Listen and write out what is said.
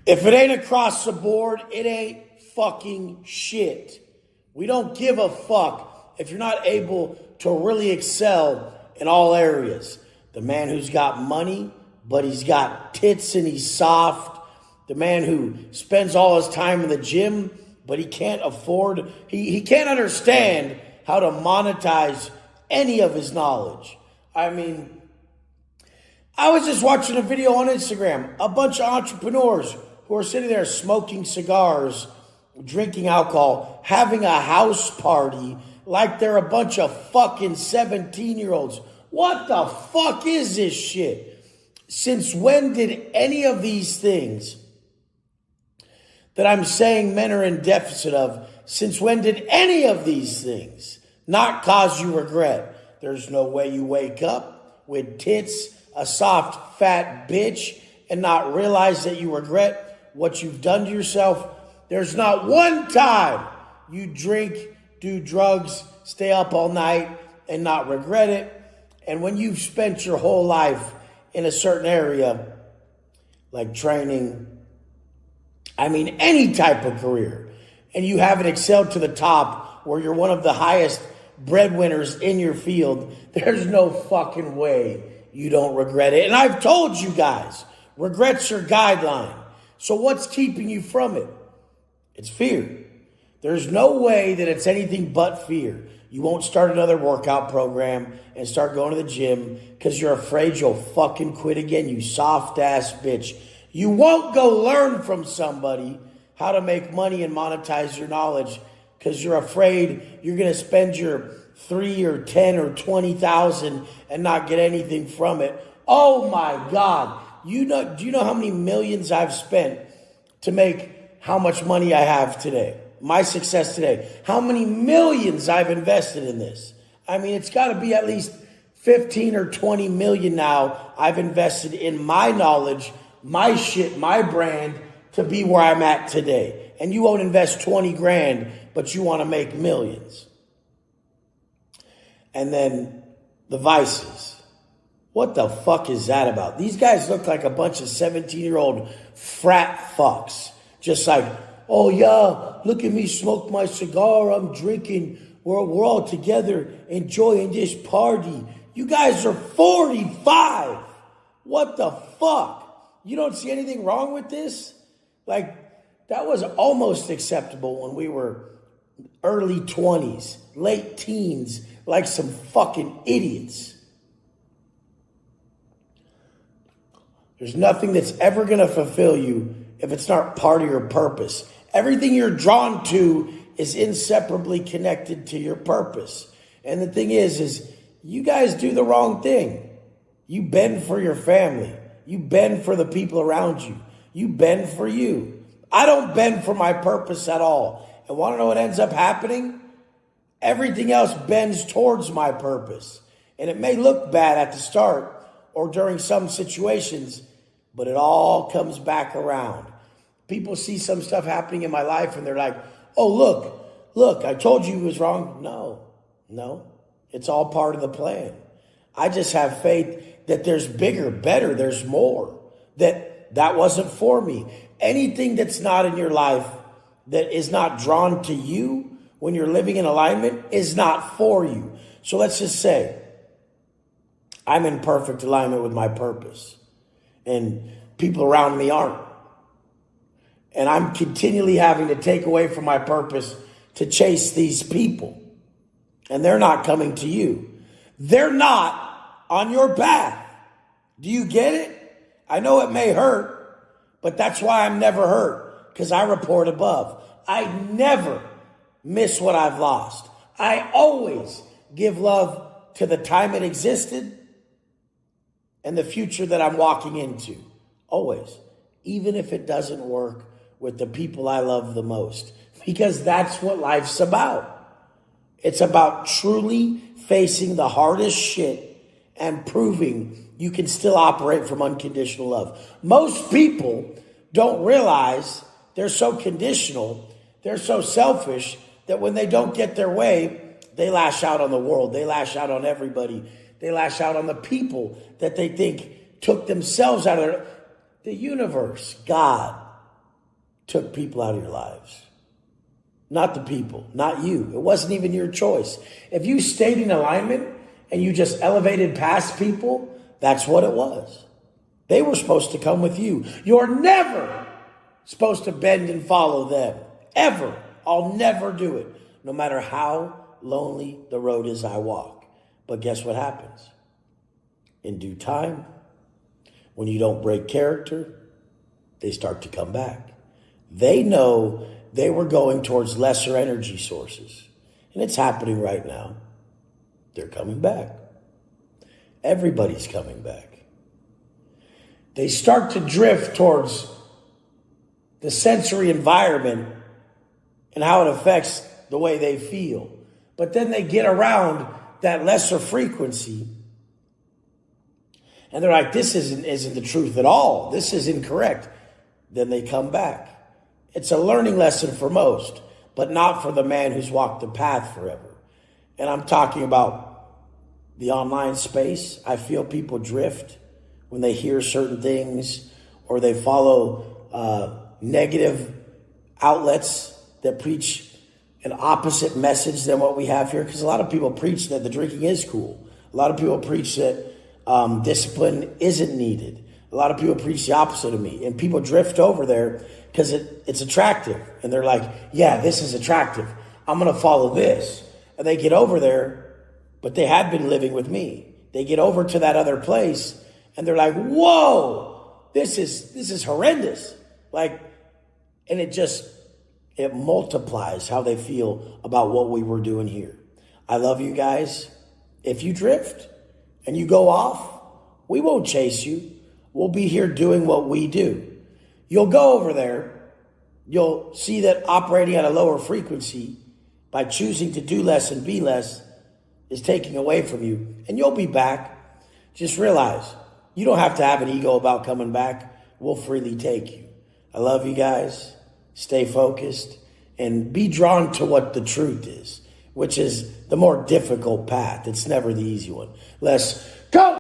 If it ain't across the board, it ain't fucking shit. We don't give a fuck if you're not able to really excel in all areas. The man who's got money, but he's got tits and he's soft. The man who spends all his time in the gym, but he can't afford, he can't understand how to monetize any of his knowledge. I mean, I was just watching a video on Instagram. A bunch of entrepreneurs who are sitting there smoking cigars, drinking alcohol, having a house party like they're a bunch of fucking 17-year-olds. What the fuck is this shit? Since when did any of these things that I'm saying men are in deficit of, since when did any of these things not cause you regret? There's no way you wake up with tits, a soft, fat bitch, and not realize that you regret what you've done to yourself. There's not one time you drink, do drugs, stay up all night, and not regret it. And when you've spent your whole life in a certain area, like training, I mean any type of career, and you haven't excelled to the top where you're one of the highest breadwinners in your field, there's no fucking way you don't regret it. And I've told you guys, regret's your guideline. So what's keeping you from it? It's fear. There's no way that it's anything but fear. You won't start another workout program and start going to the gym because you're afraid you'll fucking quit again, you soft ass bitch. You won't go learn from somebody how to make money and monetize your knowledge because you're afraid you're going to spend your 3 or 10 or 20,000 and not get anything from it. Oh my God. Do you know how many millions I've spent to make how much money I have today? My success today. How many millions I've invested in this? I mean, it's got to be at least 15 or 20 million now I've invested in my knowledge, my shit, my brand to be where I'm at today. And you won't invest 20 grand, but you want to make millions. And then the vices. What the fuck is that about? These guys look like a bunch of 17-year-old frat fucks. Just like, oh yeah, look at me smoke my cigar, I'm drinking, we're all together enjoying this party. You guys are 45. What the fuck? You don't see anything wrong with this? Like, that was almost acceptable when we were early 20s, late teens, like some fucking idiots. There's nothing that's ever going to fulfill you if it's not part of your purpose. Everything you're drawn to is inseparably connected to your purpose. And the thing is you guys do the wrong thing. You bend for your family. You bend for the people around you. You bend for you. I don't bend for my purpose at all. And want to know what ends up happening? Everything else bends towards my purpose. And it may look bad at the start or during some situations, but it all comes back around. People see some stuff happening in my life and they're like, oh, look, I told you it was wrong. No, it's all part of the plan. I just have faith that there's bigger, better, there's more, that wasn't for me. Anything that's not in your life that is not drawn to you when you're living in alignment is not for you. So let's just say I'm in perfect alignment with my purpose and people around me aren't. And I'm continually having to take away from my purpose to chase these people. And they're not coming to you. They're not on your path. Do you get it? I know it may hurt, but that's why I'm never hurt, because I report above. I never miss what I've lost. I always give love to the time it existed and the future that I'm walking into. Always. Even if it doesn't work with the people I love the most. Because that's what life's about. It's about truly facing the hardest shit and proving you can still operate from unconditional love. Most people don't realize they're so conditional, they're so selfish, that when they don't get their way, they lash out on the world. They lash out on everybody. They lash out on the people that they think took themselves out of the universe, God, took people out of your lives. Not the people, not you. It wasn't even your choice. If you stayed in alignment and you just elevated past people, that's what it was. They were supposed to come with you. You're never supposed to bend and follow them. Ever. I'll never do it. No matter how lonely the road is I walk. But guess what happens? In due time, when you don't break character, they start to come back. They know they were going towards lesser energy sources. And it's happening right now. They're coming back. Everybody's coming back. They start to drift towards the sensory environment and how it affects the way they feel. But then they get around that lesser frequency and they're like, this isn't the truth at all. This is incorrect. Then they come back. It's a learning lesson for most, but not for the man who's walked the path forever. And I'm talking about the online space. I feel people drift when they hear certain things or they follow negative outlets that preach an opposite message than what we have here. Because a lot of people preach that the drinking is cool. A lot of people preach that discipline isn't needed. A lot of people preach the opposite of me. And people drift over there because it's attractive. And they're like, yeah, this is attractive. I'm going to follow this. And they get over there, but they had been living with me. They get over to that other place and they're like, whoa, this is horrendous. Like, and it multiplies how they feel about what we were doing here. I love you guys. If you drift and you go off, we won't chase you. We'll be here doing what we do. You'll go over there. You'll see that operating at a lower frequency by choosing to do less and be less is taking away from you. And you'll be back. Just realize you don't have to have an ego about coming back. We'll freely take you. I love you guys. Stay focused and be drawn to what the truth is, which is the more difficult path. It's never the easy one. Let's go.